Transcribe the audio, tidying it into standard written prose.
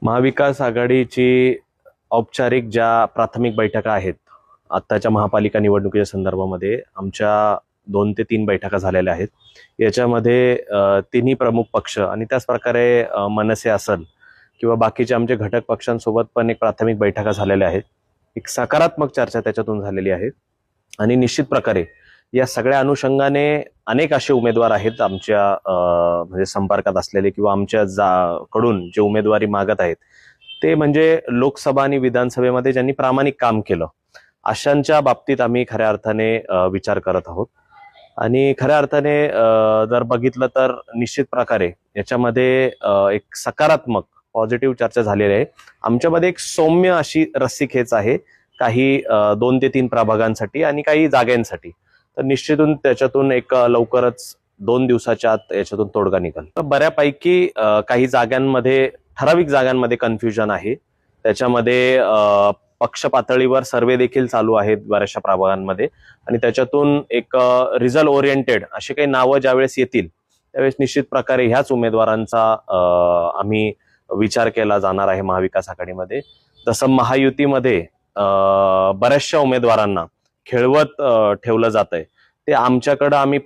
महाविकास आघाडीची औपचारिक ज्या प्राथमिक बैठका आहेत, आत्ताच्या महापालिका निवडणुकीच्या संदर्भामध्ये आमच्या 2 ते 3 बैठका झालेल्या आहेत. याच्यामध्ये तिन्ही प्रमुख पक्ष आणि त्याच प्रकारे मनसे असेल किंवा बाकीचे आमचे घटक पक्षांसोबत पण एक प्राथमिक बैठका झालेल्या आहेत. एक सकारात्मक चर्चा त्याच्यातून झालेली आहे आणि निश्चित प्रकारे या सगळ्या अनुषंगाने अनेक असे उमेदवार आहेत आमच्या म्हणजे संपर्कात असलेले किंवा आमच्या कडून जे उमेदवारी मागत आहेत ते म्हणजे लोकसभा आणि विधानसभेमध्ये ज्यांनी प्रामाणिक काम केलं अशांच्या बाबतीत आम्ही खऱ्या अर्थाने विचार करत आहोत. आणि खऱ्या अर्थाने जर बघितलं तर निश्चित प्रकारे याच्यामध्ये एक सकारात्मक पॉझिटिव्ह चर्चा झालेली आहे. आमच्यामध्ये एक सौम्य अशी रस्सीखेच आहे काही 2 ते 3 प्रभागांसाठी आणि काही जागांसाठी. तर निश्चितून त्याच्यातून एक लवकरच 2 दिवसाच्या आत याच्यातून तोडगा निघेल. तर बऱ्यापैकी काही जागांमध्ये ठराविक जागांमध्ये कन्फ्युजन आहे. त्याच्यामध्ये पक्ष पातळीवर सर्वे देखील चालू आहेत बऱ्याचशा प्रभागांमध्ये आणि त्याच्यातून एक रिझल्ट ओरिएंटेड अशी काही नावं ज्यावेळेस येतील त्यावेळेस निश्चित प्रकारे ह्याच उमेदवारांचा आम्ही विचार केला जाणार आहे महाविकास आघाडीमध्ये. जसं महायुतीमध्ये बऱ्याचशा उमेदवारांना खेळवत ठेवलं जात आहे ते आमच्याकडं आम्ही